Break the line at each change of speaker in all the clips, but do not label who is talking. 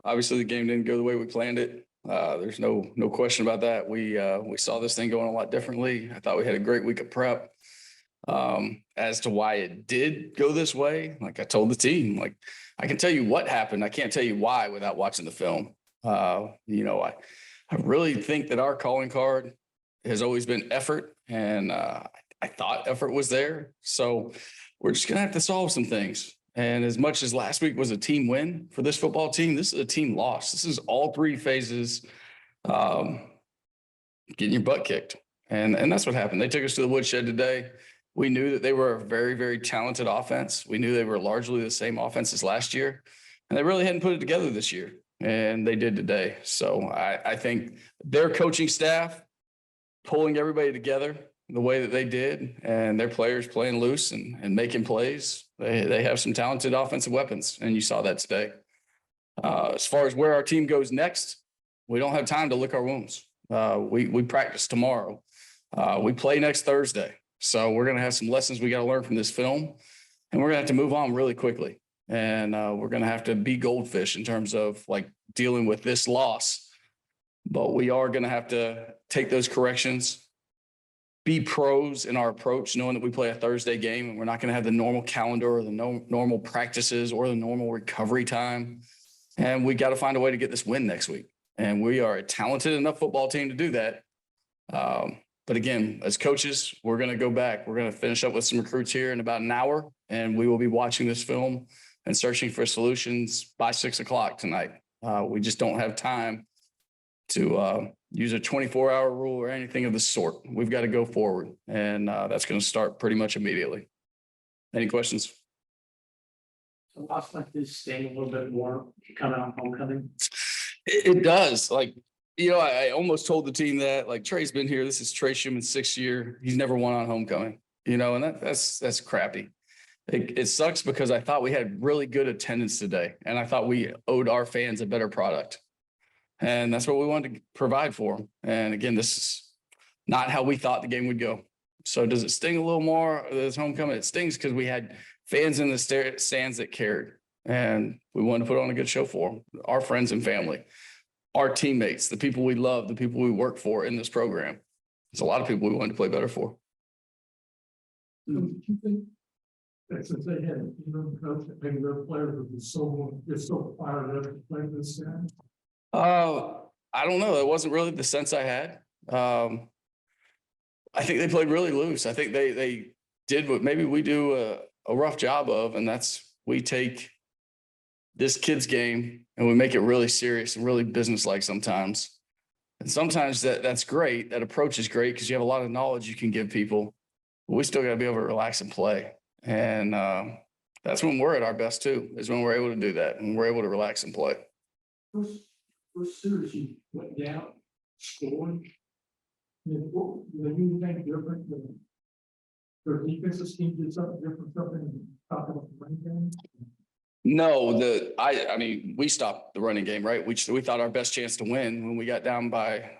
Obviously, the game didn't go the way we planned it. There's no question about that. We saw this thing going a lot differently. I thought we had a great week of prep. As to why it did go this way, like I told the team, like I can tell you what happened. I can't tell you why without watching the film. I really think that our calling card has always been effort, and I thought effort was there. So we're just gonna have to solve some things. And as much as last week was a team win for this football team, this is a team loss. This is all three phases getting your butt kicked. And that's what happened. They took us to the woodshed today. We knew that they were a very, very talented offense. We knew they were largely the same offense as last year. And they really hadn't put it together this year. And they did today. So I think their coaching staff pulling everybody together the way that they did, and their players playing loose and making plays. They have some talented offensive weapons, and you saw that today. As far as where our team goes next, we don't have time to lick our wounds. We practice tomorrow. We play next Thursday. So we're going to have some lessons we got to learn from this film, and we're going to have to move on really quickly. And we're going to have to be goldfish in terms of like dealing with this loss. But we are going to have to take those corrections, be pros in our approach, knowing that we play a Thursday game and we're not going to have the normal calendar or the normal practices or the normal recovery time. And we got to find a way to get this win next week. And we are a talented enough football team to do that. But again, as coaches, we're going to go back. We're going to finish up with some recruits here in about an hour, and we will be watching this film and searching for solutions by 6:00 tonight. We just don't have time to use a 24-hour rule or anything of the sort. We've got to go forward, and that's going to start pretty much immediately. Any questions?
So lots like this staying a little bit more coming on homecoming.
It does. Like, I almost told the team that, like, Trey's been here. This is Trey Schuman's 6th year. He's never won on homecoming, and that's crappy. It sucks because I thought we had really good attendance today, and I thought we owed our fans a better product. And that's what we wanted to provide for them. And again, this is not how we thought the game would go. So does it sting a little more this homecoming? It stings because we had fans in the stands that cared. And we wanted to put on a good show for them, our friends and family, our teammates, the people we love, the people we work for in this program. There's a lot of people we wanted to play better for.
Do you think that since they had coach, that maybe their players would be so fired up to play this game?
I don't know. That wasn't really the sense I had. I think they played really loose. I think they did what maybe we do a rough job of, and that's we take this kid's game and we make it really serious and really business-like sometimes. And sometimes that's great. That approach is great because you have a lot of knowledge you can give people. But we still got to be able to relax and play. And that's when we're at our best too, is when we're able to do that and we're able to relax and play.
First series you went down, scoring. When you think different than their defensive team did something different, something top of the running game?
No, I mean, we stopped the running game, right? We thought our best chance to win when we got down by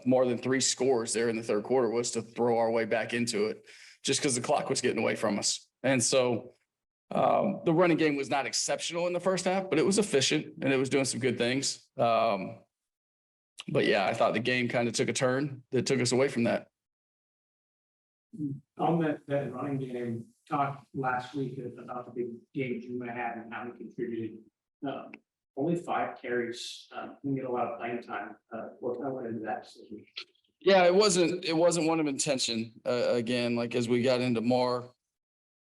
more than 3 scores there in the third quarter was to throw our way back into it just because the clock was getting away from us. And so the running game was not exceptional in the first half, but it was efficient and it was doing some good things. But yeah, I thought the game kind of took a turn that took us away from that.
On that running game, talked last week about the big game Schuman had and how he contributed. Only 5 carries, didn't get a lot of playing time. What kind of went into that decision?
Yeah, it wasn't one of intention. Again, like as we got into more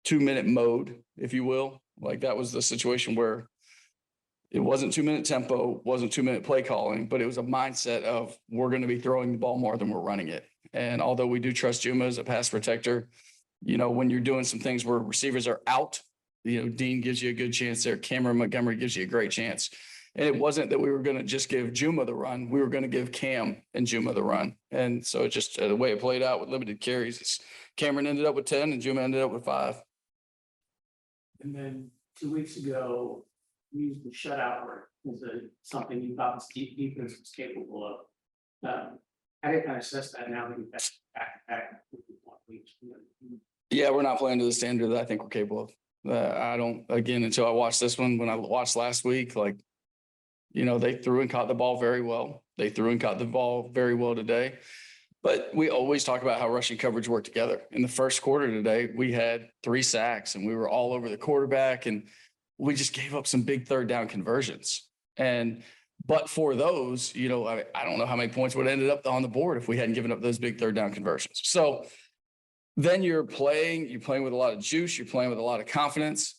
2-minute mode, if you will, like that was the situation where it wasn't 2-minute tempo, wasn't 2-minute play calling, but it was a mindset of we're going to be throwing the ball more than we're running it. And although we do trust Juma as a pass protector, when you're doing some things where receivers are out, Dean gives you a good chance there. Cameron Montgomery gives you a great chance. And it wasn't that we were going to just give Juma the run. We were going to give Cam and Juma the run. And so just the way it played out with limited carries, Cameron ended up with 10 and Juma ended up with 5.
And then 2 weeks ago, you used the shutout work as something you thought the defense was capable of. How do you kind of assess that now that you're back to back with 1 week?
Yeah, we're not playing to the standard that I think we're capable of. I don't, again, until I watched this one, when I watched last week, like You know, they threw and caught the ball very well. They threw and caught the ball very well today. But we always talk about how rushing coverage worked together. In the first quarter today, we had 3 sacks and we were all over the quarterback, and we just gave up some big third down conversions. But for those, you know, I don't know how many points would have ended up on the board if we hadn't given up those big third down conversions. So then you're playing with a lot of juice, you're playing with a lot of confidence,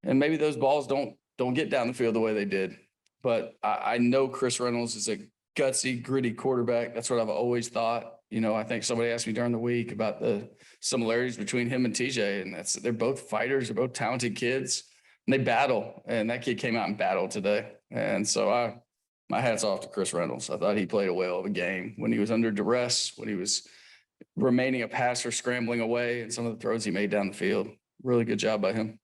and maybe those balls don't get down the field the way they did. But I know Chris Reynolds is a gutsy, gritty quarterback. That's what I've always thought. You know, I think somebody asked me during the week about the similarities between him and TJ, and they're both fighters, they're both talented kids, and they battle. And that kid came out and battled today. And so my hat's off to Chris Reynolds. I thought he played a whale of a game when he was under duress, when he was remaining a passer, scrambling away, and some of the throws he made down the field. Really good job by him.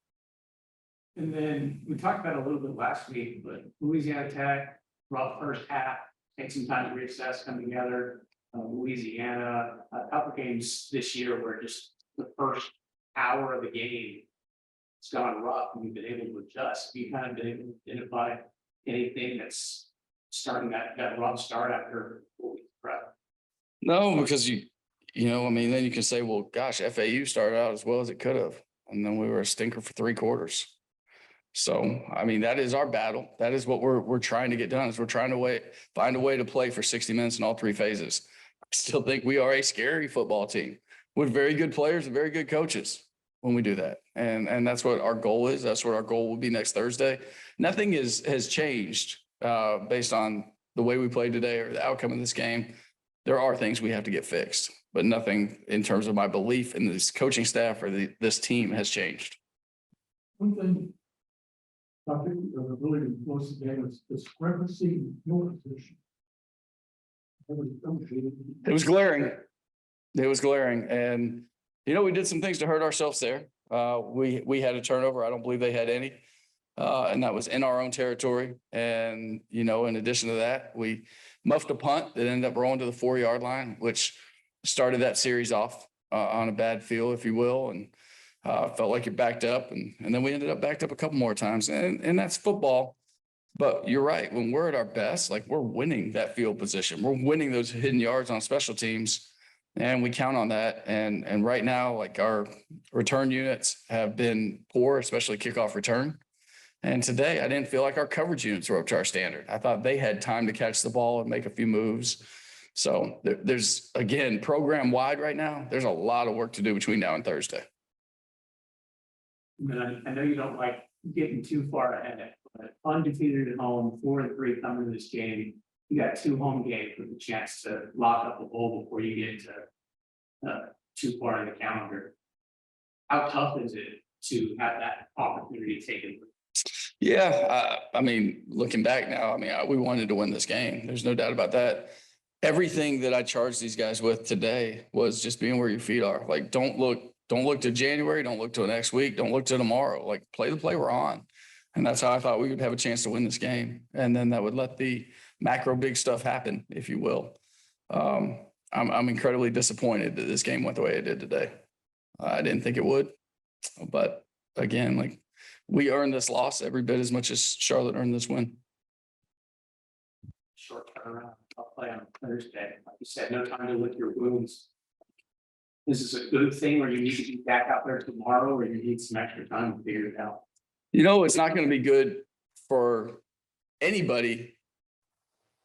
And then we talked about it a little bit last week, but Louisiana Tech, rough first half, take some time to reassess, come together. Louisiana, a couple games this year where just the first hour of the game it's gone rough and we've been able to adjust. You kind of been able to identify anything that's starting that rough start after 4 weeks prep?
No, because you know, I mean, then you can say, well, gosh, FAU started out as well as it could have, and then we were a stinker for 3 quarters. So, I mean, that is our battle. That is what we're trying to get done. Is we're trying to find a way to play for 60 minutes in all 3 phases. I still think we are a scary football team with very good players and very good coaches when we do that. And that's what our goal is. That's what our goal will be next Thursday. Nothing has changed based on the way we played today or the outcome of this game. There are things we have to get fixed, but nothing in terms of my belief in this coaching staff or this team has changed.
One thing I think really most of the game is discrepancy in your position.
It was glaring. It was glaring. And, you know, we did some things to hurt ourselves there. We had a turnover. I don't believe they had any. And that was in our own territory. And, you know, in addition to that, we muffed a punt that ended up rolling to the 4-yard line, which started that series off on a bad feel, if you will. And felt like it backed up. And then we ended up backed up a couple more times. And that's football. But you're right. When we're at our best, like we're winning that field position. We're winning those hidden yards on special teams. And we count on that. And right now, like our return units have been poor, especially kickoff return. And today I didn't feel like our coverage units were up to our standard. I thought they had time to catch the ball and make a few moves. So there's, again, program wide right now, there's a lot of work to do between now and Thursday.
I know you don't like getting too far ahead, but undefeated at home, 4-3 coming to this game. You got 2 home games with a chance to lock up the bowl before you get to too far in the calendar. How tough is it to have that opportunity taken?
Yeah, I mean, looking back now, I mean, we wanted to win this game. There's no doubt about that. Everything that I charged these guys with today was just being where your feet are. Like, don't look to January. Don't look to next week. Don't look to tomorrow. Like, play the play we're on. And that's how I thought we would have a chance to win this game. And then that would let the macro big stuff happen, if you will. I'm incredibly disappointed that this game went the way it did today. I didn't think it would. But again, like, we earned this loss every bit as much as Charlotte earned this win.
Short turnaround. I'll play on Thursday. Like you said, no time to lick your wounds. Is this a good thing, or you need to be back out there tomorrow, or you need some extra time to figure it out?
You know, it's not going to be good for anybody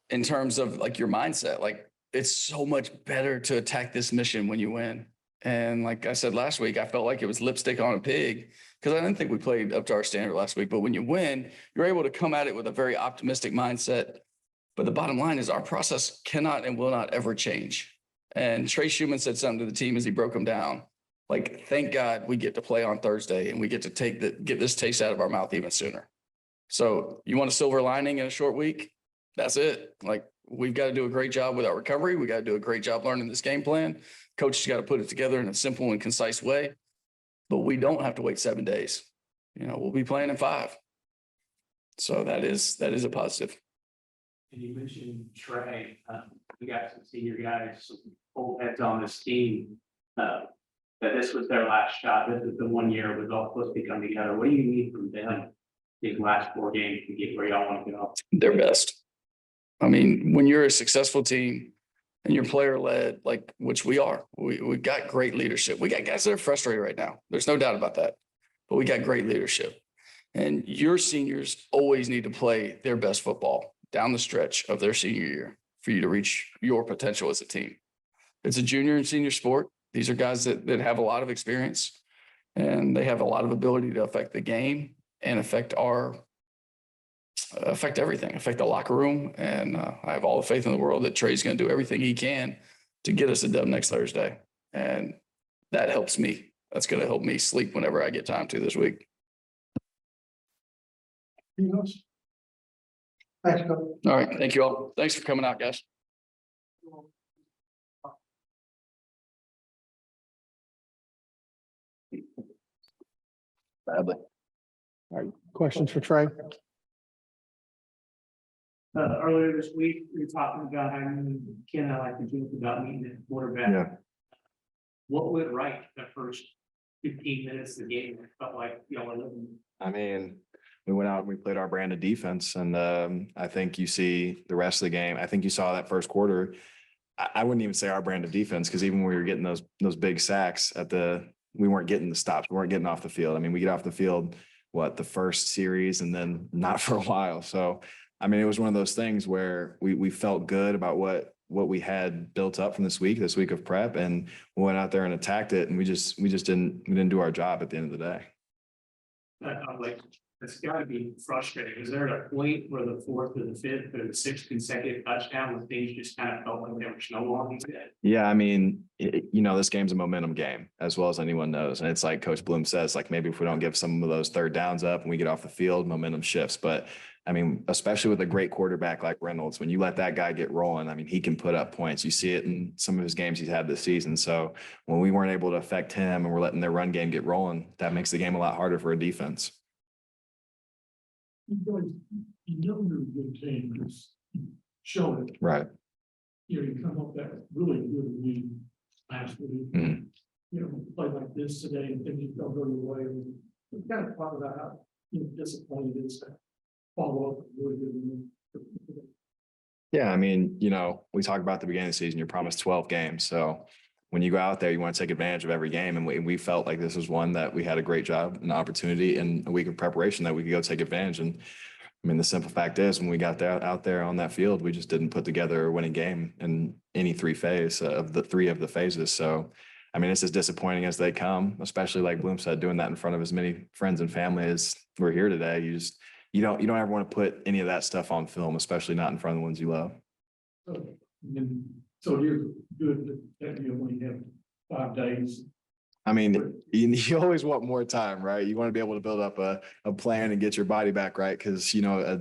in terms of like your mindset. Like, it's so much better to attack this mission when you win. And like I said last week, I felt like it was lipstick on a pig because I didn't think we played up to our standard last week. But when you win, you're able to come at it with a very optimistic mindset. But the bottom line is our process cannot and will not ever change. And Trey Schuman said something to the team as he broke them down. Like, thank God we get to play on Thursday and we get to get this taste out of our mouth even sooner. So you want a silver lining in a short week? That's it. Like, we've got to do a great job with our recovery. We got to do a great job learning this game plan. Coach has got to put it together in a simple and concise way. But we don't have to wait 7 days. You know, we'll be playing in 5. So that is a positive.
And you mentioned Trey. We got some senior guys, some old heads on this team. That this was their last shot. This is the 1 year it was all supposed to come together. What do you need from them these last 4 games to get where y'all want to go?
Their best. I mean, when you're a successful team and you're player led, like which we are, we got great leadership. We got guys that are frustrated right now. There's no doubt about that. But we got great leadership. And your seniors always need to play their best football down the stretch of their senior year for you to reach your potential as a team. It's a junior and senior sport. These are guys that have a lot of experience and they have a lot of ability to affect the game and affect everything, affect the locker room. And I have all the faith in the world that Trey's going to do everything he can to get us a dub next Thursday. And that helps me. That's going to help me sleep whenever I get time to this week.
Anything else? Thanks, Coach.
All right. Thank you all. Thanks for coming out, guys. Badly.
Questions for Trey?
Earlier this week, we were talking about having Ken, I like to joke about meeting the quarterback.
Yeah.
What went right the first 15 minutes of the game? It felt like y'all were living.
I mean, we went out and we played our brand of defense, and I think you see the rest of the game. I think you saw that first quarter. I wouldn't even say our brand of defense, because even when we were getting those big sacks we weren't getting the stops. We weren't getting off the field. I mean, we get off the field, the first series, and then not for a while. So, I mean, it was one of those things where we felt good about what we had built up from this week of prep, and we went out there and attacked it, and we just didn't do our job at the end of the day.
Like, it's got to be frustrating. Is there a point where the 4th or the 5th or the 6th consecutive touchdown when things just kind of felt like they were snowballing?
Yeah, I mean, this game's a momentum game, as well as anyone knows. And it's like Coach Bloom says, like, maybe if we don't give some of those third downs up and we get off the field, momentum shifts. But I mean, especially with a great quarterback like Reynolds, when you let that guy get rolling, I mean, he can put up points. You see it in some of his games he's had this season. So when we weren't able to affect him and we're letting their run game get rolling, that makes the game a lot harder for a defense.
You guys, you're a good team, just show it.
Right.
You come up that really good lead last week.
Mhm.
Play like this today and things don't go your way. We've got to talk about how disappointed it is to follow up really good.
Yeah, I mean, we talk about the beginning of the season, you're promised 12 games. So when you go out there, you want to take advantage of every game. And we felt like this was one that we had a great job, an opportunity in a week of preparation that we could go take advantage. And I mean, the simple fact is, when we got out there on that field, we just didn't put together a winning game in any three of the phases. So, I mean, it's as disappointing as they come, especially like Bloom said, doing that in front of as many friends and family as we're here today. You don't ever want to put any of that stuff on film, especially not in front of the ones you love.
So you're good that you only have 5 days.
I mean, you always want more time, right? You want to be able to build up a plan and get your body back right, because a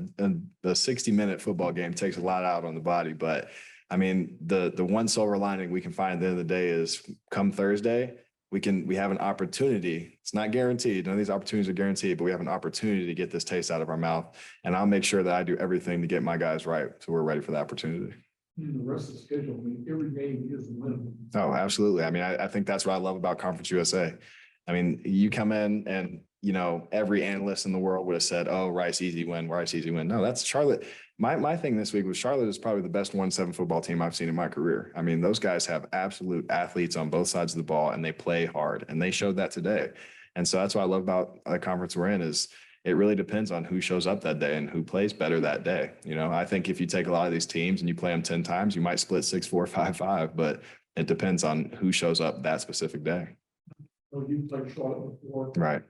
60-minute football game takes a lot out on the body. But I mean, the one silver lining we can find at the end of the day is, come Thursday, we have an opportunity. It's not guaranteed. None of these opportunities are guaranteed, but we have an opportunity to get this taste out of our mouth. And I'll make sure that I do everything to get my guys right, so we're ready for the opportunity.
The rest of the schedule, I mean, every game is a win.
Oh, absolutely. I mean, I think that's what I love about Conference USA. I mean, you come in and, every analyst in the world would have said, oh, Rice easy win. No, that's Charlotte. My thing this week was Charlotte is probably the best 1-7 football team I've seen in my career. I mean, those guys have absolute athletes on both sides of the ball, and they play hard, and they showed that today. And so that's what I love about the conference we're in, is it really depends on who shows up that day and who plays better that day. I think if you take a lot of these teams and you play them 10 times, you might split 6-4, 5-5, but it depends on who shows up that specific day.
So you played Charlotte before.
Right.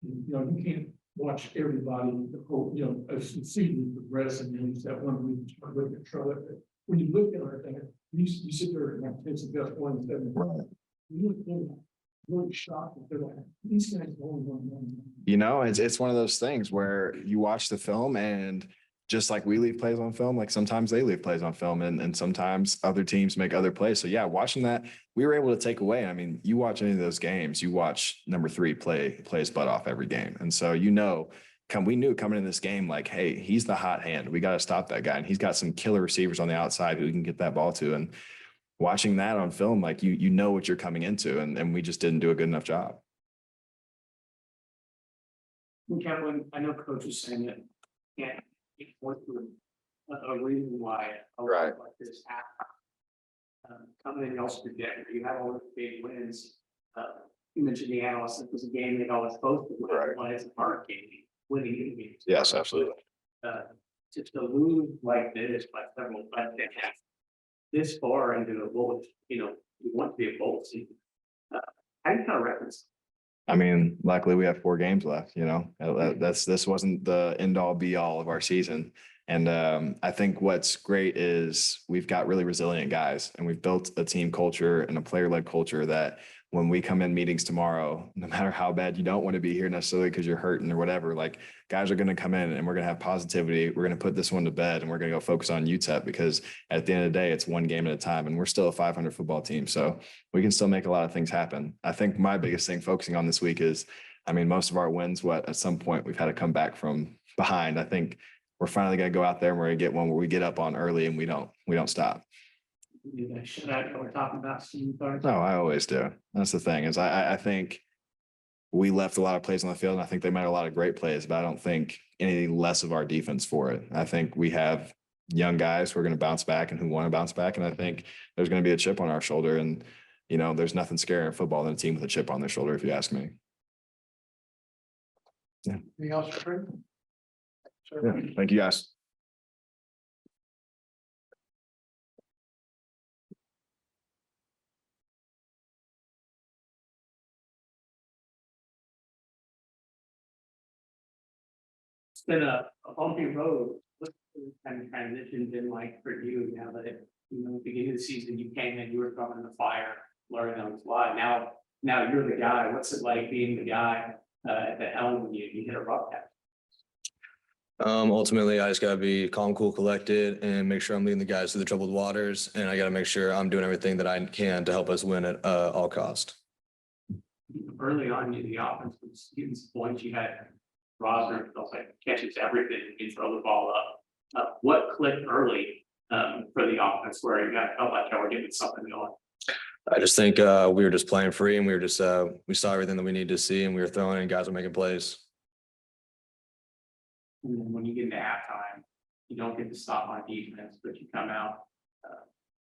You can't watch everybody, the whole, as the season progresses, and you just have one week to start looking at Charlotte. When you look at everything, you sit there and like, it's the best 1-7.
Right.
You look at them, really shocked. They're like, these guys only won.
It's one of those things where you watch the film, and just like we leave plays on film, like sometimes they leave plays on film, and sometimes other teams make other plays. So yeah, watching that, we were able to take away. I mean, you watch any of those games, you watch number 3 plays butt off every game. And so, we knew coming in this game, like, hey, he's the hot hand. We got to stop that guy. And he's got some killer receivers on the outside who can get that ball to. And watching that on film, like you know what you're coming into, and we just didn't do a good enough job.
Kevin, I know coach is saying that can't work through a reason why a lot
Right.
like this happens. Coming in, you also forget, you have all the big wins. You mentioned the analysts, it was a game they always supposed to win,
Right.
but it's a hard game, winning in games.
Yes, absolutely.
Just to lose like this by several, but this far into a bowl, you want to be a bowl season. How do you kind of reference?
I mean, luckily we have 4 games left, this wasn't the end all be all of our season. And I think what's great is we've got really resilient guys and we've built a team culture and a player led culture that when we come in meetings tomorrow, no matter how bad you don't want to be here necessarily because you're hurting or whatever, like guys are going to come in and we're going to have positivity. We're going to put this one to bed and we're going to go focus on UTEP because at the end of the day, it's one game at a time and we're still a 500 football team. So we can still make a lot of things happen. I think my biggest thing focusing on this week is, I mean, most of our wins, at some point we've had to come back from behind. I think we're finally going to go out there and we're going to get one where we get up on early and we don't stop.
You guys should have, we're talking about Steve Tharp.
No, I always do. That's the thing is I think we left a lot of plays on the field and I think they made a lot of great plays, but I don't think any less of our defense for it. I think we have young guys who are going to bounce back and who want to bounce back. And I think there's going to be a chip on our shoulder. And, there's nothing scarier in football than a team with a chip on their shoulder, if you ask me. Yeah.
Anything else, Trey?
Yeah. Thank you, guys.
It's been a bumpy road. What kind of transition been like for you now that beginning of the season, you came in, you were throwing the fire, learning on the fly. Now you're the guy. What's it like being the guy at the helm when you hit a rough patch?
Ultimately, I just gotta be calm, cool, collected, and make sure I'm leading the guys through the troubled waters. And I gotta make sure I'm doing everything that I can to help us win at all cost.
Early on, the offense was getting some points. You had Rosner, felt like catches everything, you throw the ball up. What clicked early for the offense where you felt like y'all were getting something going?
I just think we were just playing free, and we were just we saw everything that we needed to see, and we were throwing, and guys were making plays.
And then when you get into halftime, you don't get to stop on defense, but you come out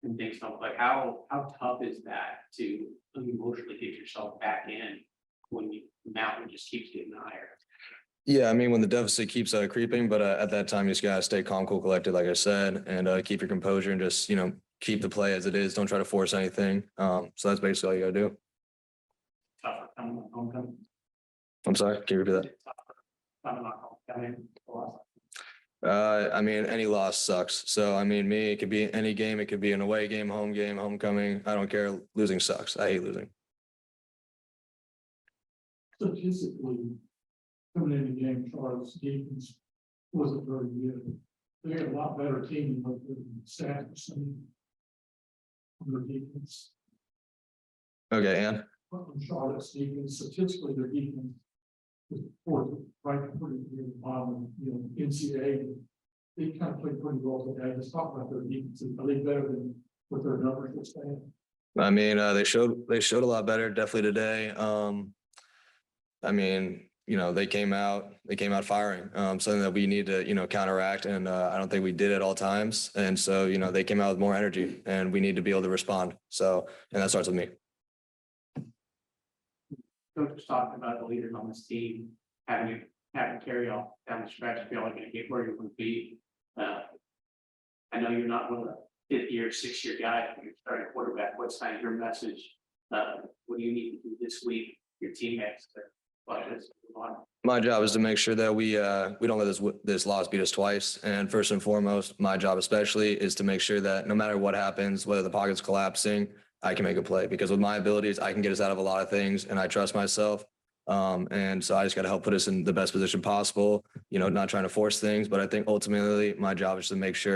and things don't like how tough is that to emotionally get yourself back in when the mountain just keeps getting higher?
Yeah, I mean, when the deficit keeps creeping, but at that time, you just gotta stay calm, cool, collected, like I said, and keep your composure and just keep the play as it is. Don't try to force anything. So that's basically all you gotta do.
Tougher coming on homecoming.
I'm sorry, can you repeat that?
Tougher coming on homecoming.
I mean, any loss sucks. So, I mean, it could be any game. It could be an away game, homecoming. I don't care. Losing sucks. I hate losing.
Statistically, coming in the game, Charles defense wasn't very good. They had a lot better team than what the stats saying. On their defense,
Okay, and
from Charlotte's defense, statistically, their defense was fourth, right, pretty near the bottom, NCAA. They kind of played pretty well today. Let's talk about their defense. Are they better than what their numbers were saying?
I mean, they showed a lot better definitely today. I mean, they came out firing, something that we need to, counteract. And I don't think we did at all times. And so, they came out with more energy and we need to be able to respond. So, and that starts with me.
Coach was talking about the leaders on this team, having carry off down the stretch, feel like to get where you want to be. I know you're not one of the 5th year, 6th year guy, you're starting quarterback. What's kind of your message? What do you need to do this week? Your teammates to like this.
My job is to make sure that we don't let this loss beat us twice. And first and foremost, my job especially is to make sure that no matter what happens, whether the pocket's collapsing, I can make a play because with my abilities, I can get us out of a lot of things and I trust myself. And so I just got to help put us in the best position possible, not trying to force things, but I think ultimately my job is to make sure